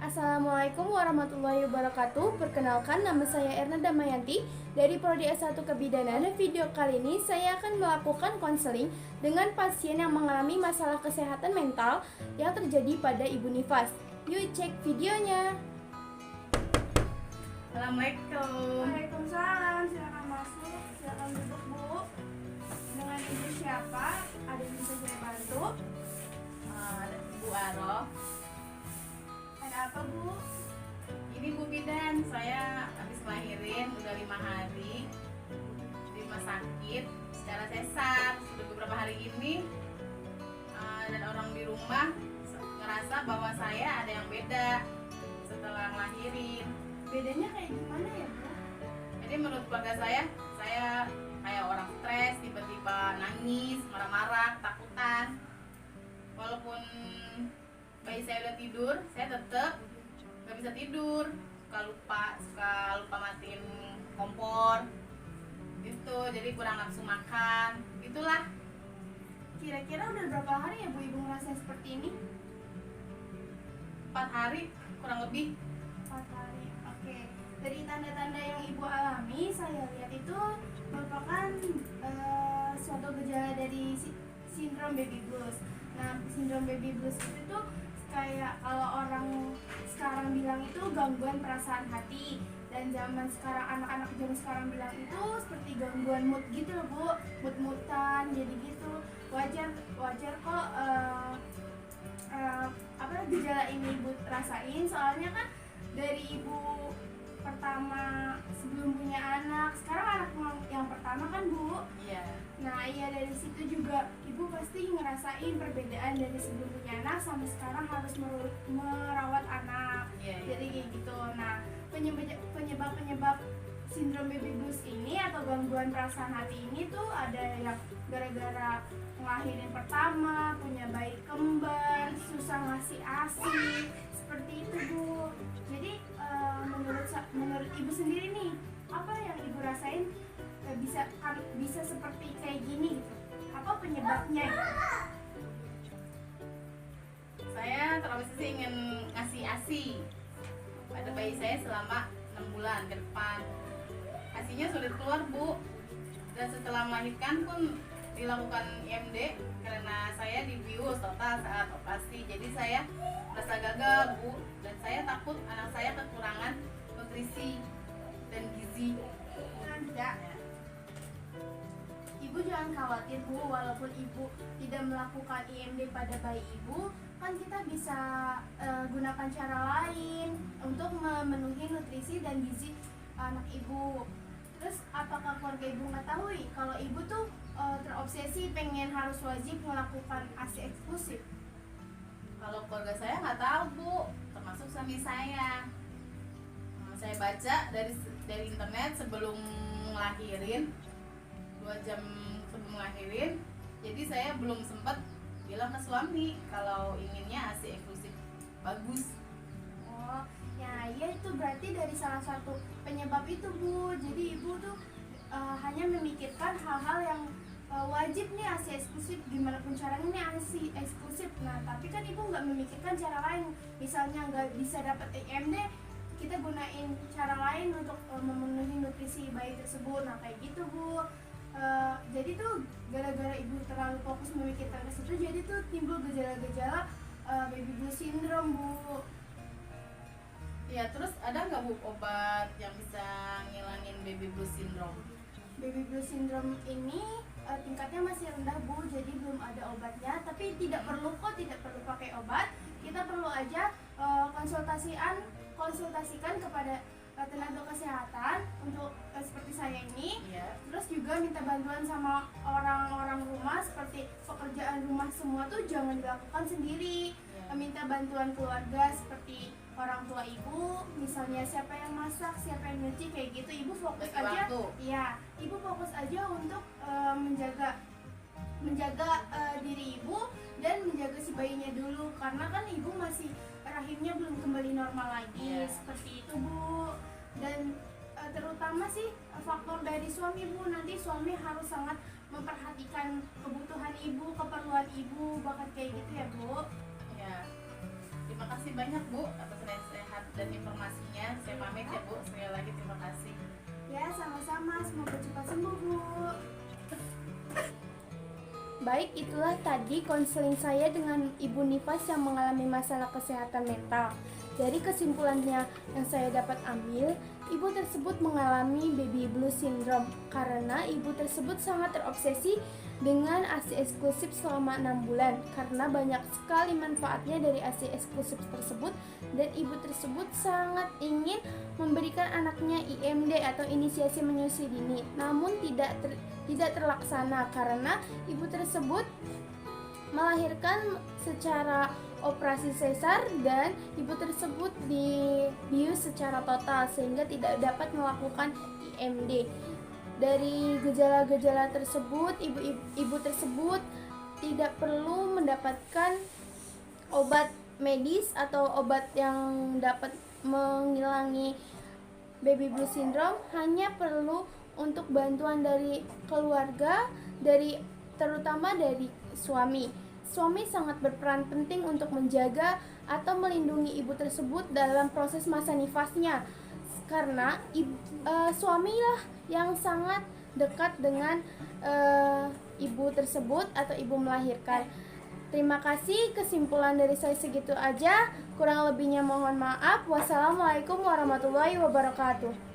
Assalamualaikum warahmatullahi wabarakatuh. Perkenalkan, nama saya Erna Damayanti dari Prodi S1 Kebidanan. Video kali ini saya akan melakukan konseling dengan pasien yang mengalami masalah kesehatan mental yang terjadi pada Ibu Nifas. Yuk cek videonya. Assalamualaikum. Waalaikumsalam. Silakan masuk. Silakan duduk, Bu. Dengan Ibu siapa? Ada yang bisa saya bantu? Bu Aro. Ada apa, Bu? Ini Bu Bidan, saya habis ngelahirin udah 5 hari di rumah sakit secara sesar sudah beberapa hari ini. Dan orang di rumah ngerasa bahwa saya ada yang beda setelah ngelahirin. Bedanya kayak gimana ya, Bu? Jadi menurut keluarga saya kayak orang stres, tiba-tiba nangis, marah-marah, ketakutan. Walaupun bayi saya udah tidur, saya tetap nggak bisa tidur, suka lupa matiin kompor gitu, jadi kurang nafsu makan gitulah. Kira-kira udah berapa hari ya, Bu, Ibu ngerasain seperti ini? 4 hari kurang lebih. 4 hari, oke. Dari tanda-tanda yang Ibu alami, saya lihat itu merupakan suatu gejala dari sindrom baby blues. Nah, sindrom baby blues itu tuh kayak kalau orang sekarang bilang itu gangguan perasaan hati, dan zaman sekarang anak-anak zaman sekarang bilang itu seperti gangguan mood gitu loh, Bu. Mood-moodan jadi gitu. Wajar kok gejala ini Ibu rasain, soalnya kan dari Ibu pertama sebelum punya anak, sekarang anak yang pertama kan, Bu. Iya. Nah iya, dari situ juga Ibu pasti ngerasain perbedaan dari sebelum punya anak sampai sekarang harus merawat anak. Iya. Jadi kayak gitu. Nah, penyebab sindrom baby blues ini atau gangguan perasaan hati ini tuh ada yang gara-gara ngelahirin pertama, punya bayi kembar, susah ngasih ASI, seperti itu, Bu. Jadi menurut Ibu sendiri nih, apa yang Ibu rasain bisa seperti kayak gini gitu? Apa penyebabnya gitu? Saya terlebih sih ingin ngasih ASI pada bayi saya selama 6 bulan ke depan. ASInya sulit keluar, Bu, dan setelah melahirkan pun dilakukan IMD karena saya dibius total saat operasi. Jadi saya merasa gagal, Bu, dan saya takut anak saya kekurangan nutrisi dan gizi. Tidak. Ibu jangan khawatir, Bu, walaupun Ibu tidak melakukan IMD pada bayi Ibu, kan kita bisa gunakan cara lain untuk memenuhi nutrisi dan gizi anak Ibu. Terus apakah keluarga Ibu mengetahui kalau Ibu tuh terobsesi pengen harus wajib melakukan ASI eksklusif? Kalau keluarga saya nggak tahu, Bu, termasuk suami saya. Saya baca dari internet sebelum ngelahirin, 2 jam sebelum ngelahirin. Jadi saya belum sempat bilang ke suami kalau inginnya ASI eksklusif bagus. Oh, ya iya, itu berarti dari salah satu penyebab itu, Bu. Jadi Ibu tuh hanya memikirkan hal-hal yang wajib nih ASI eksklusif, gimana pun caranya nih ASI eksklusif. Nah, tapi kan Ibu nggak memikirkan cara lain. Misalnya nggak bisa dapat IMD, kita gunain cara lain untuk memenuhi nutrisi bayi tersebut. Nah, kayak gitu, Bu. Jadi tuh gara-gara Ibu terlalu fokus memikirkan ke situ, jadi tuh timbul gejala-gejala baby blues syndrome, Bu. Ya, terus ada nggak, Bu, obat yang bisa ngilangin baby blues syndrome? Baby blues syndrome ini tingkatnya masih rendah, Bu, jadi belum ada obatnya. Tapi tidak perlu pakai obat. Kita perlu aja konsultasikan kepada tenaga kesehatan untuk seperti saya ini. Iya. Terus juga minta bantuan sama orang-orang rumah, seperti pekerjaan rumah semua tuh jangan dilakukan sendiri. Iya. Minta bantuan keluarga seperti orang tua Ibu, misalnya siapa yang masak, siapa yang nyuci, kayak gitu. Ibu fokus Bagi aja. waktu. Iya, Ibu fokus aja untuk menjaga diri Ibu dan menjaga si bayinya dulu, karena kan Ibu masih rahimnya belum kembali normal lagi. Yeah. Seperti itu, Bu. Dan terutama sih faktor dari suami, Bu. Nanti suami harus sangat memperhatikan kebutuhan Ibu, keperluan Ibu, bahkan kayak gitu ya, Bu. Ya. Terima kasih banyak, Bu, atas dan informasinya. Saya pamit ya Bu, sekali lagi terima kasih. Ya, sama-sama. Semoga cepat sembuh, Bu. Baik, itulah tadi konseling saya dengan Ibu Nifas yang mengalami masalah kesehatan mental. Dari kesimpulannya yang saya dapat ambil, ibu tersebut mengalami baby blues syndrome karena ibu tersebut sangat terobsesi dengan ASI eksklusif selama 6 bulan karena banyak sekali manfaatnya dari ASI eksklusif tersebut, dan ibu tersebut sangat ingin memberikan anaknya IMD atau inisiasi menyusui dini, namun tidak terlaksana karena ibu tersebut melahirkan secara operasi sesar dan ibu tersebut dibius secara total sehingga tidak dapat melakukan IMD. Dari gejala-gejala tersebut, ibu tersebut tidak perlu mendapatkan obat medis atau obat yang dapat menghilangi baby blues syndrome, hanya perlu untuk bantuan dari keluarga, terutama dari suami. Suami sangat berperan penting untuk menjaga atau melindungi ibu tersebut dalam proses masa nifasnya, karena suamilah yang sangat dekat dengan ibu tersebut atau ibu melahirkan. Terima kasih, kesimpulan dari saya segitu aja. Kurang lebihnya mohon maaf. Wassalamualaikum warahmatullahi wabarakatuh.